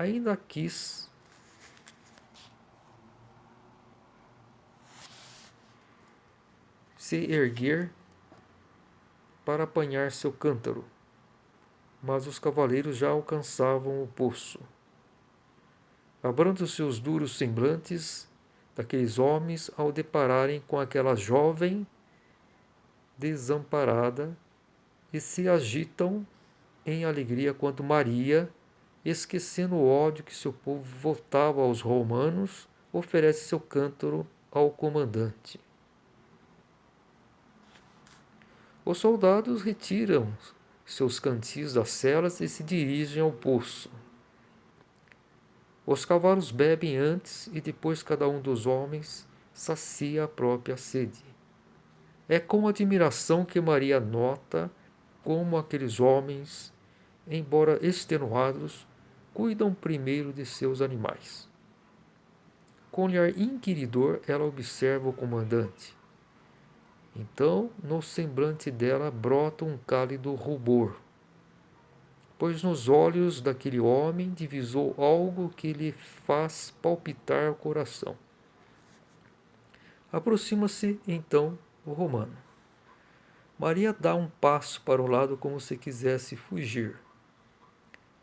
ainda quis se erguer para apanhar seu cântaro, mas os cavaleiros já alcançavam o poço. Abrando-se os duros semblantes daqueles homens ao depararem com aquela jovem desamparada e se agitam em alegria quando Maria, esquecendo o ódio que seu povo votava aos romanos, oferece seu cântaro ao comandante. Os soldados retiram seus cantis das celas e se dirigem ao poço. Os cavalos bebem antes e depois cada um dos homens sacia a própria sede. É com admiração que Maria nota como aqueles homens, embora extenuados, cuidam primeiro de seus animais. Com olhar inquiridor, ela observa o comandante. Então, no semblante dela brota um cálido rubor, pois nos olhos daquele homem divisou algo que lhe faz palpitar o coração. Aproxima-se, então, o romano. Maria dá um passo para o lado como se quisesse fugir.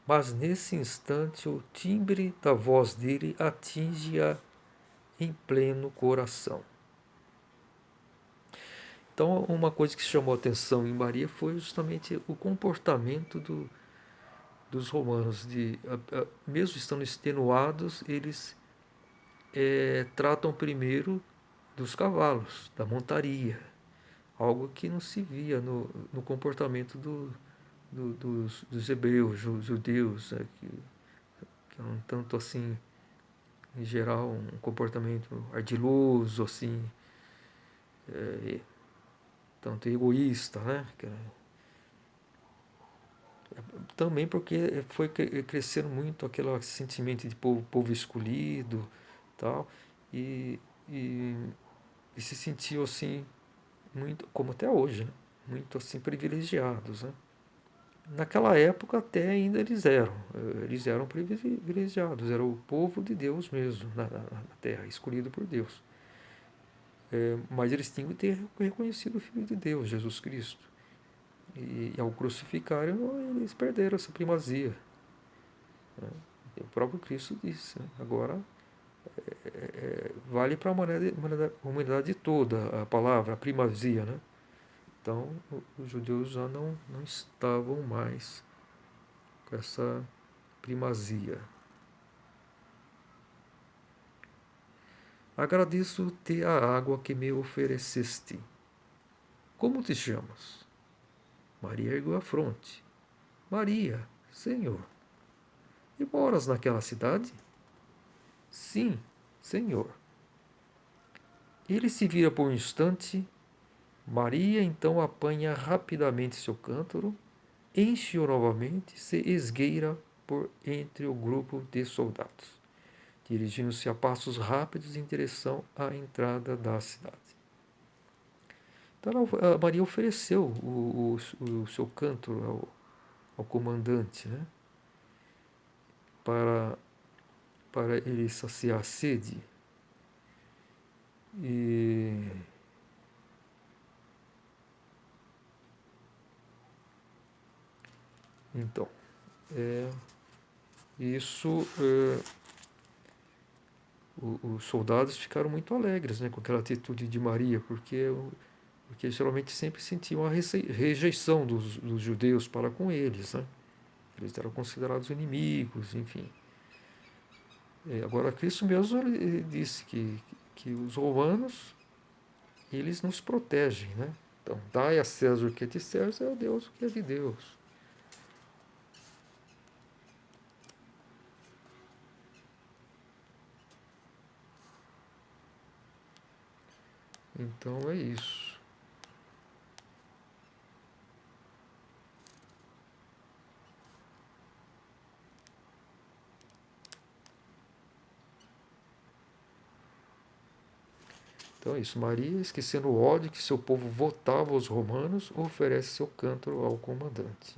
Mas nesse instante o timbre da voz dele atinge-a em pleno coração. Então, uma coisa que chamou a atenção em Maria foi justamente o comportamento dos romanos. Mesmo estando extenuados, eles tratam primeiro dos cavalos, da montaria, algo que não se via no comportamento dos hebreus, judeus, que eram tanto assim, em geral, um comportamento ardiloso, assim, tanto egoísta, né? Também porque foi crescendo muito aquele sentimento de povo escolhido, tal, e, e, e se sentiu assim muito, como até hoje, né? Muito assim privilegiados, né? Naquela época até ainda eles eram privilegiados, era o povo de Deus mesmo na terra, escolhido por Deus. Mas eles tinham que ter reconhecido o Filho de Deus, Jesus Cristo. E ao crucificarem, eles perderam essa primazia. Né? E o próprio Cristo disse, né? Agora vale para a humanidade toda a palavra, a primazia. Né? Então os judeus já não estavam mais com essa primazia. Agradeço-te a água que me ofereceste. Como te chamas? Maria ergueu a fronte. Maria, Senhor. E moras naquela cidade? Sim, Senhor. Ele se vira por um instante. Maria então apanha rapidamente seu cântaro, enche-o novamente e se esgueira por entre o grupo de soldados, dirigindo-se a passos rápidos em direção à entrada da cidade. Então a Maria ofereceu o seu cântaro ao comandante, né, para ele saciar a sede. E então, isso, os soldados ficaram muito alegres, né, com aquela atitude de Maria, porque geralmente sempre sentiam a rejeição dos judeus para com eles, né? Eles eram considerados inimigos, enfim. Agora, Cristo mesmo ele disse que os romanos, eles nos protegem, né? Então, dai a César o que é de César, é a Deus o que é de Deus. Então, é isso. Então é isso. Maria, esquecendo o ódio que seu povo votava aos romanos, oferece seu cântaro ao comandante.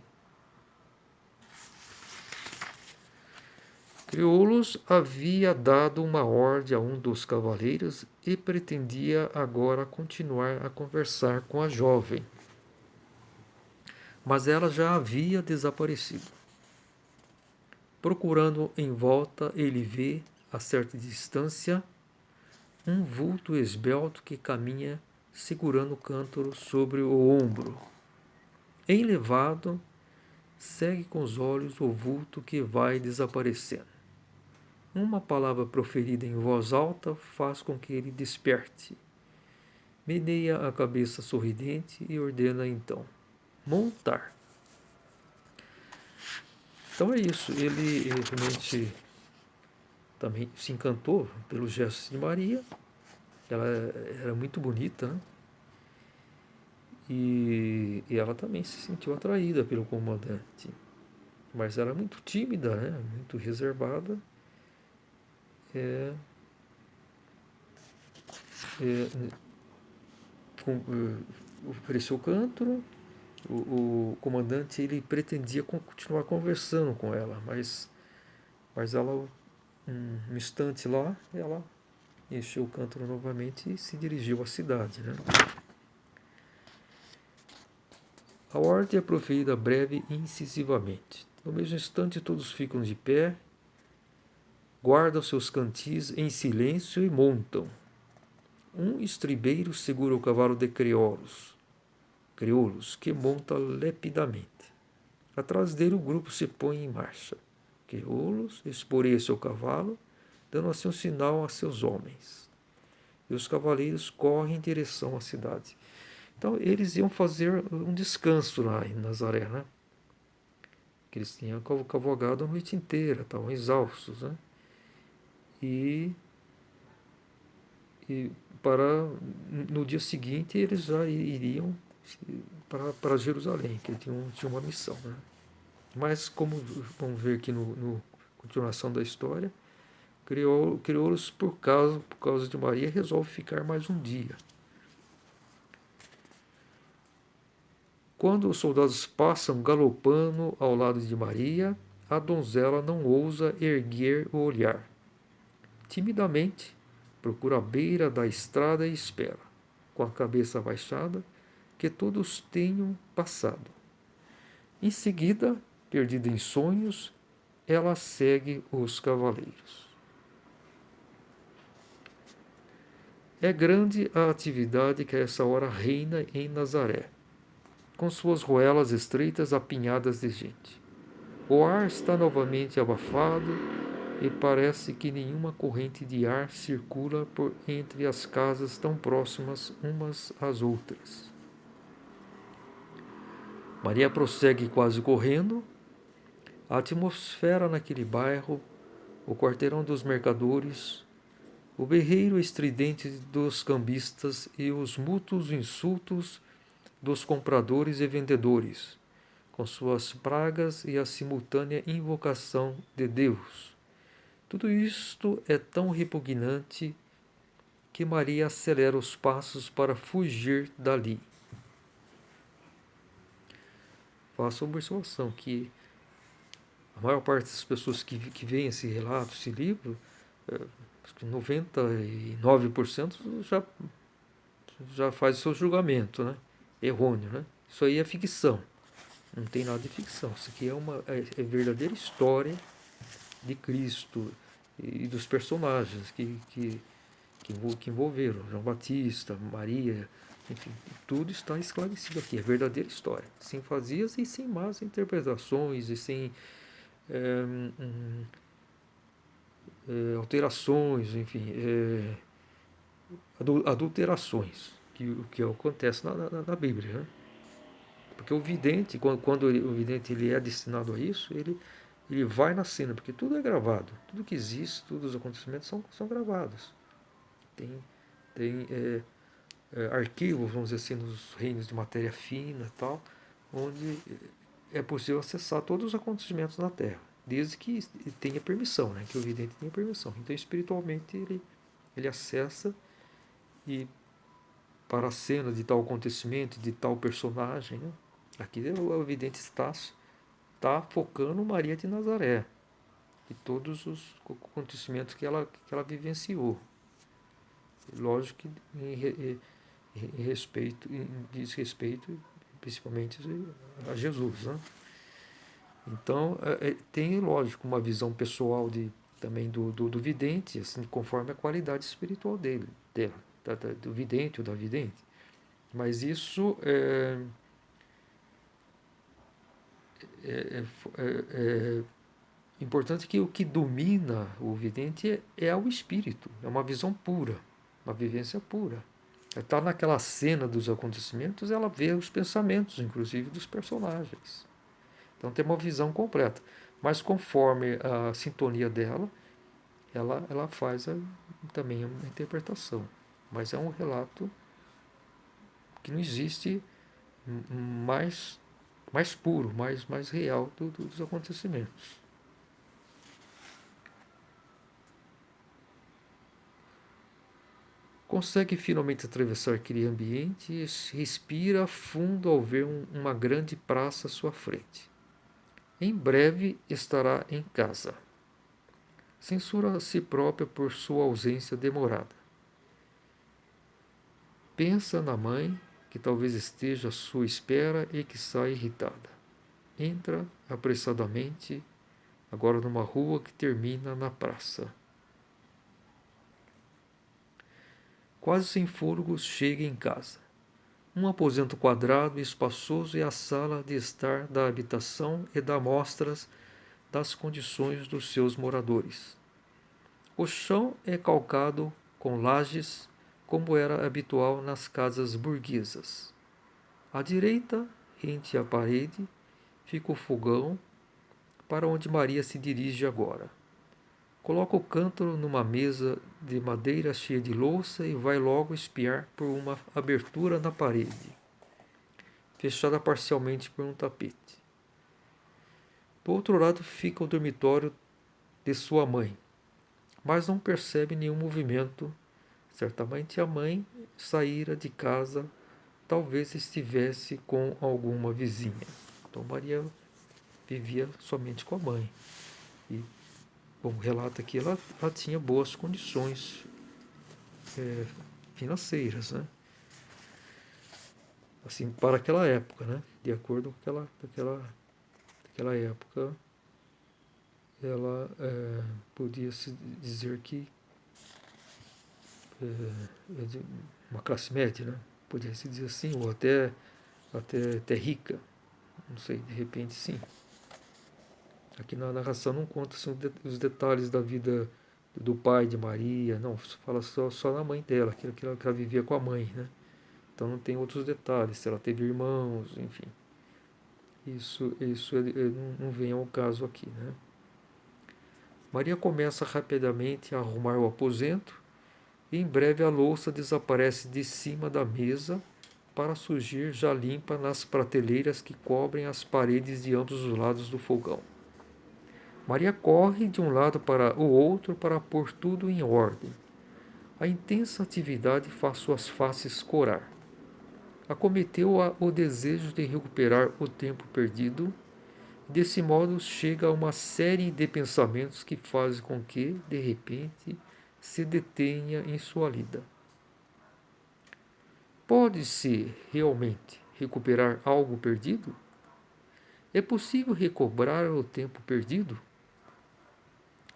Crioulos havia dado uma ordem a um dos cavaleiros e pretendia agora continuar a conversar com a jovem, mas ela já havia desaparecido. Procurando em volta, ele vê, a certa distância, um vulto esbelto que caminha segurando o cântaro sobre o ombro. Enlevado, segue com os olhos o vulto que vai desaparecendo. Uma palavra proferida em voz alta faz com que ele desperte. Meneia a cabeça sorridente e ordena então: montar. Então é isso. Ele realmente também se encantou pelos gestos de Maria. Ela era muito bonita, né? E ela também se sentiu atraída pelo comandante. Mas era muito tímida, né? Muito reservada. É, é, ofereceu o cântaro. O comandante ele pretendia continuar conversando com ela, mas ela, um instante lá, ela encheu o cântaro novamente e se dirigiu à cidade, né? A ordem é proferida breve e incisivamente. No mesmo instante, todos ficam de pé, guardam seus cantis em silêncio e montam. Um estribeiro segura o cavalo de crioulos, que monta lepidamente. Atrás dele, o grupo se põe em marcha. Crioulos esporeia seu cavalo, dando assim um sinal a seus homens. E os cavaleiros correm em direção à cidade. Então, eles iam fazer um descanso lá em Nazaré, né? Que eles tinham cavalgado a noite inteira, estavam exaustos, né? E, e para no dia seguinte eles já iriam para Jerusalém, que tinham uma missão, né? Mas como vamos ver aqui no continuação da história, crioulos por causa de Maria resolve ficar mais um dia. Quando os soldados passam galopando ao lado de Maria, a donzela não ousa erguer o olhar. Timidamente, procura a beira da estrada e espera, com a cabeça abaixada, que todos tenham passado. Em seguida, perdida em sonhos, ela segue os cavaleiros. É grande a atividade que a essa hora reina em Nazaré, com suas ruelas estreitas apinhadas de gente. O ar está novamente abafado e parece que nenhuma corrente de ar circula por entre as casas tão próximas umas às outras. Maria prossegue quase correndo. A atmosfera naquele bairro, o quarteirão dos mercadores, o berreiro estridente dos cambistas e os mútuos insultos dos compradores e vendedores, com suas pragas e a simultânea invocação de Deus. Tudo isto é tão repugnante que Maria acelera os passos para fugir dali. Faço a observação que a maior parte das pessoas que veem esse relato, esse livro, 99% já faz o seu julgamento, né? Errôneo, né? Isso aí é ficção, não tem nada de ficção. Isso aqui é verdadeira história de Cristo e dos personagens que envolveram João Batista, Maria, enfim, tudo está esclarecido aqui, é verdadeira história, sem fantasias e sem más interpretações e sem alterações, enfim, adulterações, que acontece na Bíblia, né? Porque o vidente, quando o vidente ele é destinado a isso, ele vai na cena, porque tudo é gravado, tudo que existe, todos os acontecimentos são gravados. Tem arquivos, vamos dizer assim, nos reinos de matéria fina e tal, onde é possível acessar todos os acontecimentos na Terra, desde que tenha permissão, né? Que o vidente tenha permissão. Então, espiritualmente, ele acessa e para a cena de tal acontecimento, de tal personagem, né? Aqui o vidente está focando Maria de Nazaré. e todos os acontecimentos que ela vivenciou. Lógico que diz respeito principalmente a Jesus, né? Então, tem, lógico, uma visão pessoal também do vidente, assim, conforme a qualidade espiritual dela, do vidente ou da vidente. Mas isso é importante, que o que domina o vidente é o espírito, é uma visão pura, uma vivência pura. Está naquela cena dos acontecimentos, ela vê os pensamentos, inclusive, dos personagens. Então tem uma visão completa. Mas conforme a sintonia dela, ela faz também uma interpretação. Mas é um relato que não existe mais puro, mais real dos acontecimentos. Consegue finalmente atravessar aquele ambiente e respira fundo ao ver uma grande praça à sua frente. Em breve estará em casa. Censura a si própria por sua ausência demorada. Pensa na mãe, que talvez esteja à sua espera e que sai irritada. Entra apressadamente, agora numa rua que termina na praça. Quase sem fôlegos, chega em casa. Um aposento quadrado e espaçoso é a sala de estar da habitação e dá mostras das condições dos seus moradores. O chão é calcado com lajes, como era habitual nas casas burguesas. À direita, rente à parede, fica o fogão, para onde Maria se dirige agora. Coloca o cântaro numa mesa de madeira cheia de louça e vai logo espiar por uma abertura na parede, fechada parcialmente por um tapete. Do outro lado fica o dormitório de sua mãe, mas não percebe nenhum movimento. Certamente a mãe saíra de casa, talvez estivesse com alguma vizinha. Então Maria vivia somente com a mãe. E, bom, relata que ela tinha boas condições financeiras, né? Assim, para aquela época, né? De acordo com aquela época, ela podia se dizer que é de uma classe média, né? Podia se dizer assim, ou até rica, não sei, de repente sim. Aqui na narração não conta assim, os detalhes da vida do pai de Maria, não, fala só na mãe dela, que ela vivia com a mãe, né? Então não tem outros detalhes, se ela teve irmãos, enfim. Isso não vem ao caso aqui, né? Maria começa rapidamente a arrumar o aposento e em breve a louça desaparece de cima da mesa para surgir já limpa nas prateleiras que cobrem as paredes de ambos os lados do fogão. Maria corre de um lado para o outro para pôr tudo em ordem. A intensa atividade faz suas faces corar. Acometeu-a o desejo de recuperar o tempo perdido. Desse modo, chega a uma série de pensamentos que fazem com que, de repente, se detenha em sua lida. Pode-se realmente recuperar algo perdido? É possível recobrar o tempo perdido?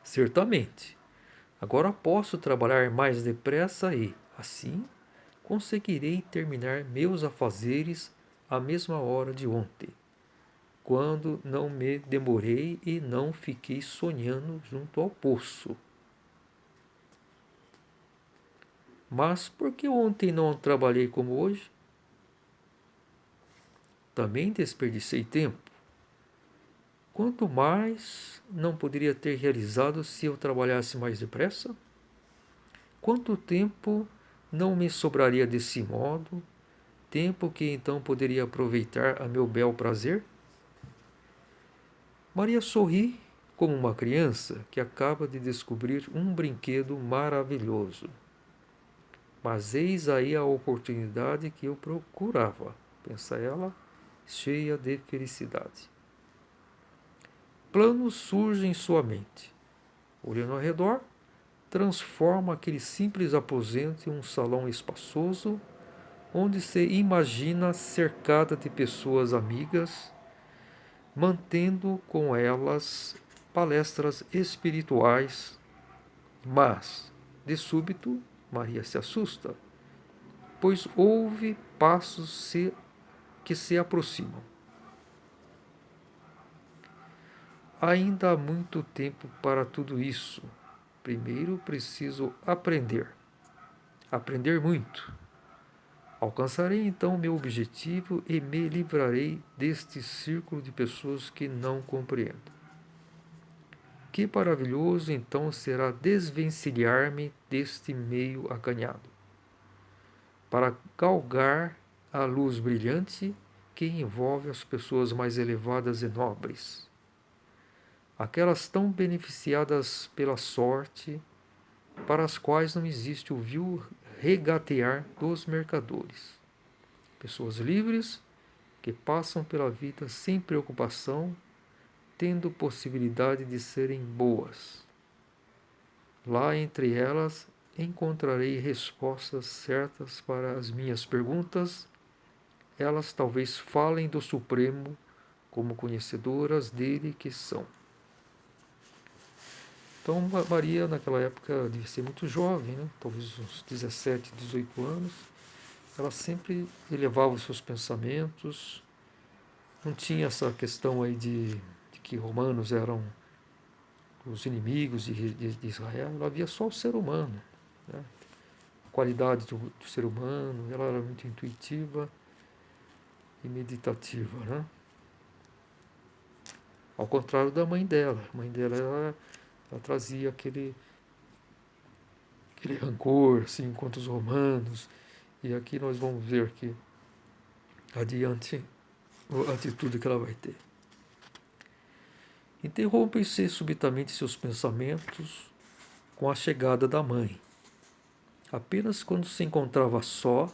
Certamente. Agora posso trabalhar mais depressa e, assim, conseguirei terminar meus afazeres à mesma hora de ontem, quando não me demorei e não fiquei sonhando junto ao poço. Mas por que ontem não trabalhei como hoje? Também desperdicei tempo. Quanto mais não poderia ter realizado se eu trabalhasse mais depressa? Quanto tempo não me sobraria desse modo, tempo que então poderia aproveitar a meu bel prazer? Maria sorri como uma criança que acaba de descobrir um brinquedo maravilhoso. Mas eis aí a oportunidade que eu procurava, pensa ela, cheia de felicidade. Planos surgem em sua mente. Olhando ao redor, transforma aquele simples aposento em um salão espaçoso, onde se imagina cercada de pessoas amigas, mantendo com elas palestras espirituais. Mas, de súbito, Maria se assusta, pois ouve passos que se aproximam. Ainda há muito tempo para tudo isso. Primeiro preciso aprender. Aprender muito. Alcançarei então meu objetivo e me livrarei deste círculo de pessoas que não compreendo. Que maravilhoso então será desvencilhar-me deste meio acanhado, para galgar a luz brilhante que envolve as pessoas mais elevadas e nobres, aquelas tão beneficiadas pela sorte, para as quais não existe o vil regatear dos mercadores. Pessoas livres que passam pela vida sem preocupação, tendo possibilidade de serem boas. Lá entre elas encontrarei respostas certas para as minhas perguntas. Elas talvez falem do Supremo como conhecedoras dele que são. Então Maria naquela época devia ser muito jovem, né? Talvez uns 17, 18 anos. Ela sempre elevava os seus pensamentos, não tinha essa questão aí de que romanos eram os inimigos de Israel, ela via só o ser humano, né? A qualidade do ser humano, ela era muito intuitiva e meditativa, né? Ao contrário da mãe dela. A mãe dela, ela trazia aquele rancor, assim, contra os romanos, e aqui nós vamos ver que adiante a atitude que ela vai ter. Interrompem-se subitamente seus pensamentos com a chegada da mãe. Apenas quando se encontrava só,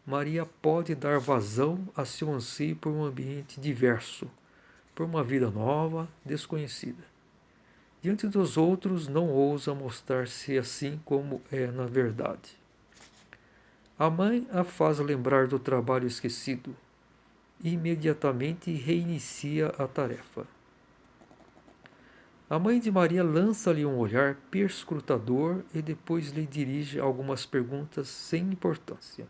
Maria pode dar vazão a seu anseio por um ambiente diverso, por uma vida nova, desconhecida. Diante dos outros, não ousa mostrar-se assim como é na verdade. A mãe a faz lembrar do trabalho esquecido. Imediatamente reinicia a tarefa. A mãe de Maria lança-lhe um olhar perscrutador e depois lhe dirige algumas perguntas sem importância.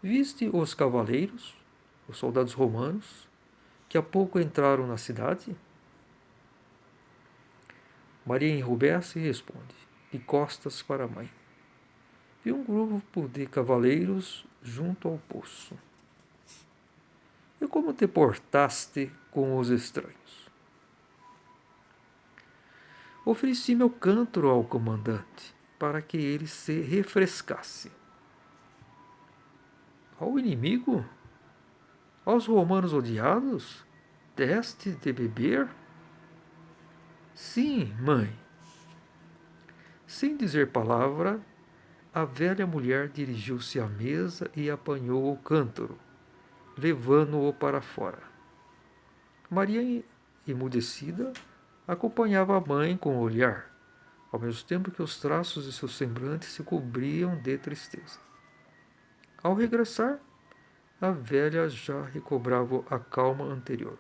Viste os cavaleiros, os soldados romanos, que há pouco entraram na cidade? Maria enrubesce e responde, de costas para a mãe. Vi um grupo de cavaleiros junto ao poço. E como te portaste com os estranhos? Ofereci meu cântaro ao comandante, para que ele se refrescasse. Ao inimigo? Aos romanos odiados? Deste de beber? Sim, mãe. Sem dizer palavra, a velha mulher dirigiu-se à mesa e apanhou o cântaro, levando-o para fora. Maria, emudecida, acompanhava a mãe com o olhar, ao mesmo tempo que os traços de seu semblante se cobriam de tristeza. Ao regressar, a velha já recobrava a calma anterior.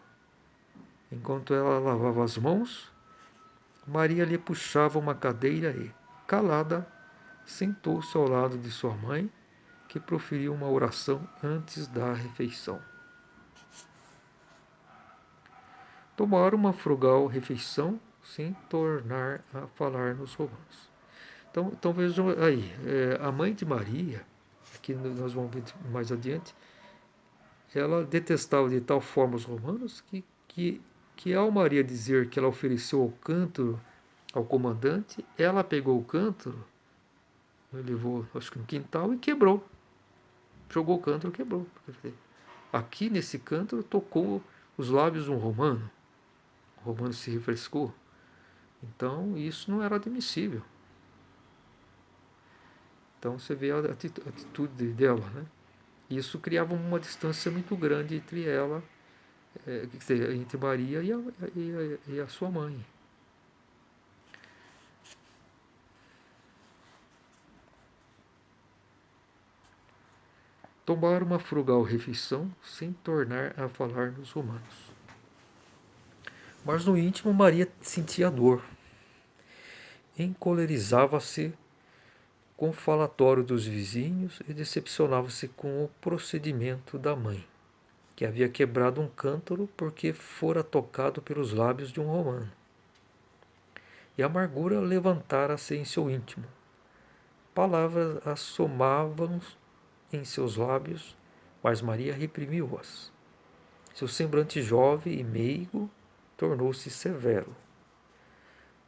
Enquanto ela lavava as mãos, Maria lhe puxava uma cadeira e, calada, sentou-se ao lado de sua mãe, que proferiu uma oração antes da refeição. Tomaram uma frugal refeição sem tornar a falar nos romanos. Então vejam aí, a mãe de Maria, aqui nós vamos ver mais adiante, ela detestava de tal forma os romanos que ao Maria dizer que ela ofereceu o cântaro ao comandante, ela pegou o cântaro, levou, acho que no quintal, e quebrou. Jogou o cântaro e quebrou. Aqui nesse cântaro tocou os lábios de um romano. O romano se refrescou. Então isso não era admissível. Então você vê a atitude dela, né? Isso criava uma distância muito grande entre ela, entre Maria e a sua mãe. tomar uma frugal refeição sem tornar a falar nos romanos. Mas no íntimo Maria sentia dor. Encolerizava-se com o falatório dos vizinhos e decepcionava-se com o procedimento da mãe, que havia quebrado um cântaro porque fora tocado pelos lábios de um romano. E a amargura levantara-se em seu íntimo. Palavras assomavam em seus lábios, mas Maria reprimiu-as. Seu semblante jovem e meigo tornou-se severo.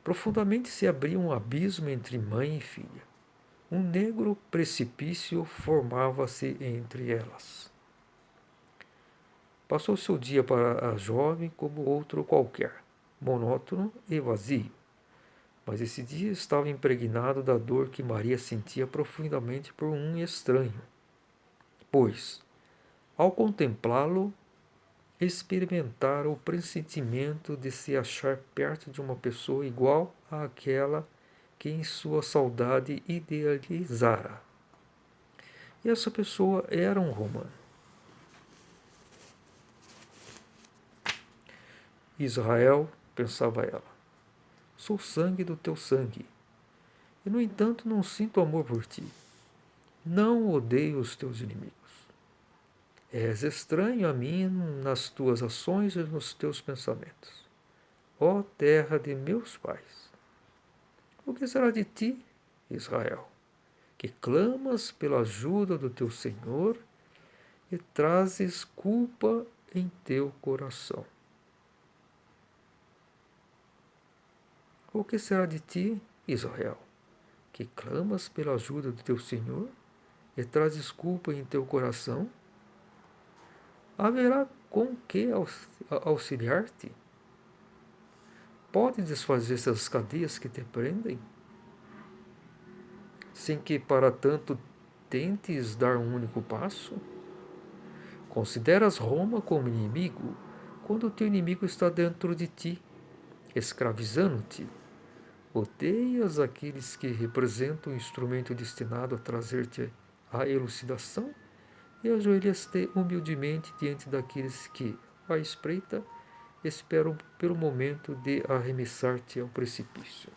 Profundamente se abria um abismo entre mãe e filha. Um negro precipício formava-se entre elas. Passou seu dia para a jovem como outro qualquer, monótono e vazio. Mas esse dia estava impregnado da dor que Maria sentia profundamente por um estranho, pois, ao contemplá-lo, experimentara o pressentimento de se achar perto de uma pessoa igual àquela que em sua saudade idealizara. E essa pessoa era um romano. Israel, pensava ela, sou sangue do teu sangue, e no entanto não sinto amor por ti. Não odeio os teus inimigos. És estranho a mim nas tuas ações e nos teus pensamentos. Ó terra de meus pais! O que será de ti, Israel, que clamas pela ajuda do teu Senhor e trazes culpa em teu coração? O que será de ti, Israel, que clamas pela ajuda do teu Senhor e trazes culpa em teu coração? Haverá com que auxiliar-te? Pode desfazer essas cadeias que te prendem? Sem que para tanto tentes dar um único passo? Consideras Roma como inimigo quando o teu inimigo está dentro de ti, escravizando-te. Odeias aqueles que representam o instrumento destinado a trazer-te a elucidação e ajoelhas-te humildemente diante daqueles que, à espreita, esperam pelo momento de arremessar-te ao precipício.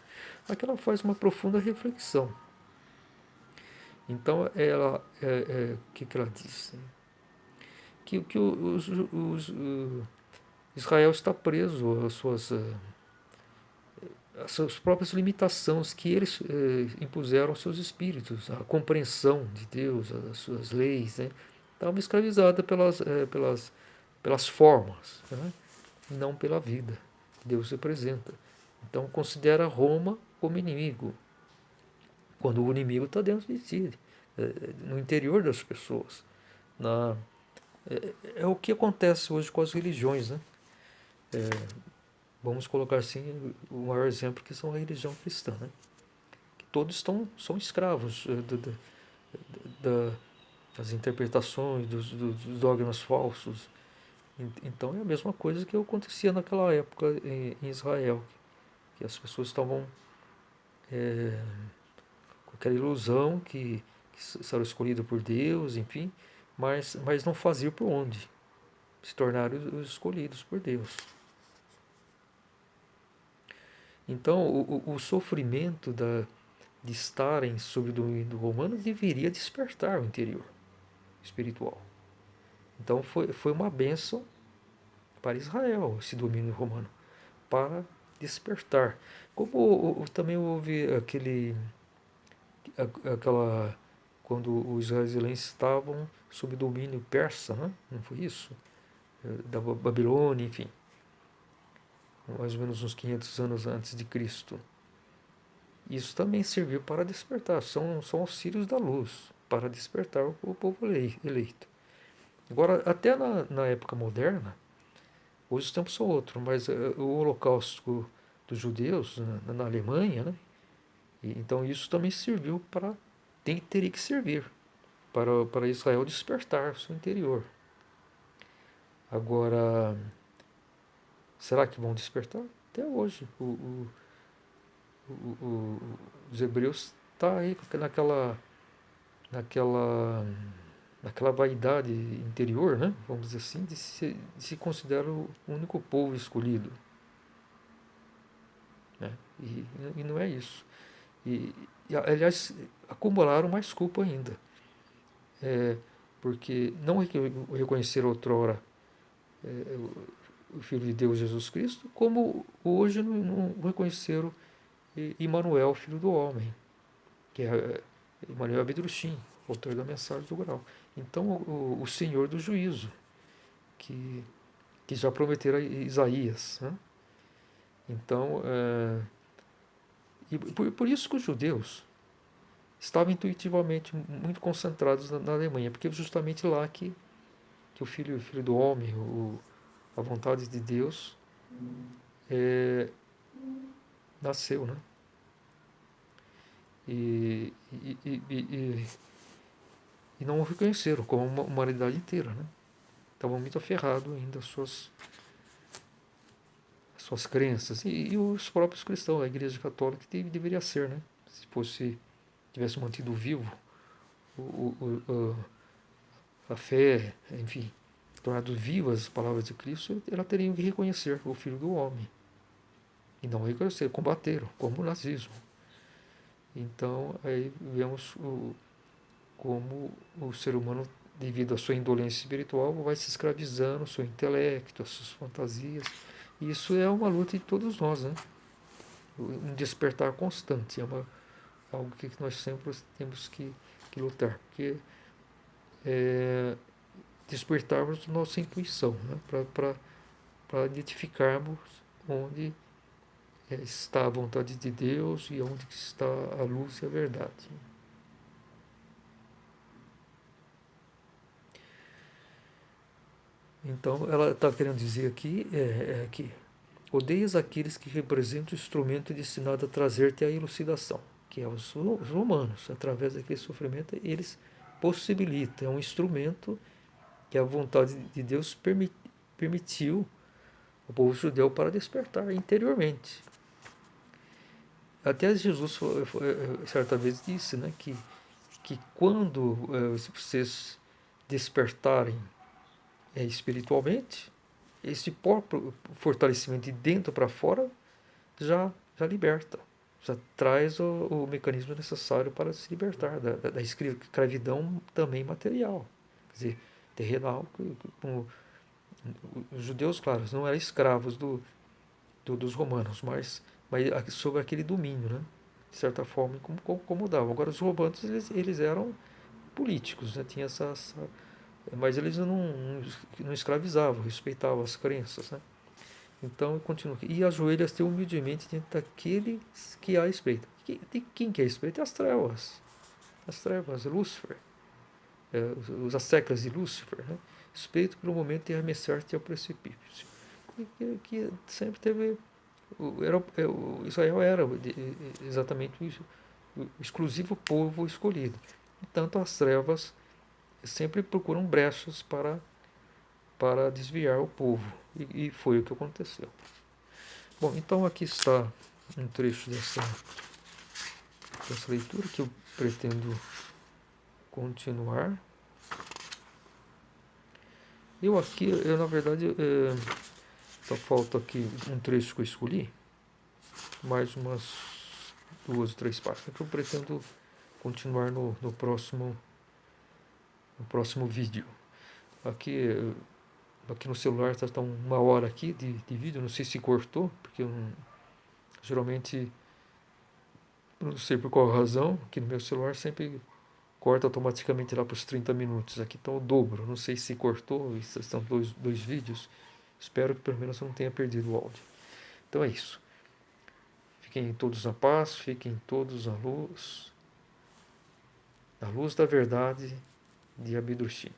Aqui ela faz uma profunda reflexão. Então, que ela diz? Que Israel está preso às suas próprias limitações que eles impuseram aos seus espíritos, a compreensão de Deus, as suas leis, né? Estava escravizada pelas formas, né? Não pela vida que Deus representa. Então considera Roma como inimigo, quando o inimigo está dentro de ti, no interior das pessoas. É o que acontece hoje com as religiões, né? Vamos colocar assim o maior exemplo que são a religião cristã, né? Que todos são escravos das interpretações, dos dogmas falsos. Então é a mesma coisa que acontecia naquela época em Israel, que as pessoas estavam com aquela ilusão que serão escolhidas por Deus, enfim, mas não faziam por onde se tornaram os escolhidos por Deus. Então o sofrimento de estarem sob o domínio romano deveria despertar o interior espiritual. Então foi uma bênção para Israel esse domínio romano, para despertar. Como também houve aquela quando os israelenses estavam sob domínio persa, né? Não foi isso? Da Babilônia, enfim, mais ou menos uns 500 anos antes de Cristo. Isso também serviu para despertar, são auxílios da luz, para despertar o povo eleito. Agora, até na época moderna, hoje os tempos são outros, mas o holocausto dos judeus na Alemanha, né? Então isso também serviu teria que servir para Israel despertar o seu interior. Agora, será que vão despertar? Até hoje. Os hebreus estão aí naquela naquela vaidade interior, né, vamos dizer assim, de se considerar o único povo escolhido, né? E não é isso. Aliás, acumularam mais culpa ainda, é, porque não reconheceram outrora o Filho de Deus Jesus Cristo, como hoje não reconheceram Emmanuel, Filho do Homem, que é Emmanuel Abidrushim, autor da mensagem do Grau. Então, o Senhor do juízo, que, que já prometeram a Isaías, né? Então, e por isso que os judeus estavam intuitivamente muito concentrados na Alemanha, porque é justamente lá que o filho do Homem, a vontade de Deus, é, nasceu, né? E, e, e, e, e não o reconheceram como uma humanidade inteira, né? Estavam muito aferrados ainda às suas crenças. E os próprios cristãos, a Igreja Católica deveria ser, né? Se fosse, tivesse mantido vivo o, a fé, enfim, tornado vivas as palavras de Cristo, ela teria que reconhecer o Filho do Homem. E não reconhecer, combateram, como o nazismo. Então, aí vemos como o ser humano, devido à sua indolência espiritual, vai se escravizando, ao seu intelecto, às suas fantasias. E isso é uma luta de todos nós, né? Um despertar constante, algo que nós sempre temos que lutar, porque despertarmos nossa intuição, né? Para identificarmos onde está a vontade de Deus e onde está a luz e a verdade. Então, ela está querendo dizer aqui que odeias aqueles que representam o instrumento destinado a trazer-te a elucidação, que é os romanos. Através daquele sofrimento, eles possibilitam, é um instrumento que a vontade de Deus permitiu ao povo judeu para despertar interiormente. Até Jesus certa vez disse, né, que quando vocês despertarem espiritualmente, esse próprio fortalecimento de dentro para fora já liberta, já traz o mecanismo necessário para se libertar da escravidão também material, quer dizer, terrenal. Como os judeus, claro, não eram escravos dos romanos, mas sob aquele domínio, né? De certa forma, como davam. Agora, os romanos, eles eram políticos, né? Tinha mas eles não escravizavam, respeitavam as crenças, né? Então, continua aqui. E ajoelhas-te humildemente diante daquele que há respeito. De quem que é respeito? É as trevas, Lúcifer, os asseclas de Lúcifer, né? Respeito pelo momento de arremessar-te ao precipício. Que sempre teve. Israel era exatamente o exclusivo povo escolhido. Entanto, as trevas sempre procuram brechas para desviar o povo. E foi o que aconteceu. Bom, então aqui está um trecho dessa leitura que eu pretendo continuar. Eu na verdade, só falta aqui um trecho que eu escolhi, mais umas 2, 3 páginas que eu pretendo continuar no próximo vídeo. Aqui no celular está 1 hora aqui de vídeo, não sei se cortou, porque geralmente, não sei por qual razão, aqui no meu celular sempre corta automaticamente lá para os 30 minutos. Aqui está o dobro, não sei se cortou, são dois vídeos. Espero que pelo menos eu não tenha perdido o áudio. Então é isso. Fiquem todos na paz, fiquem todos na luz da verdade de Abidrushim.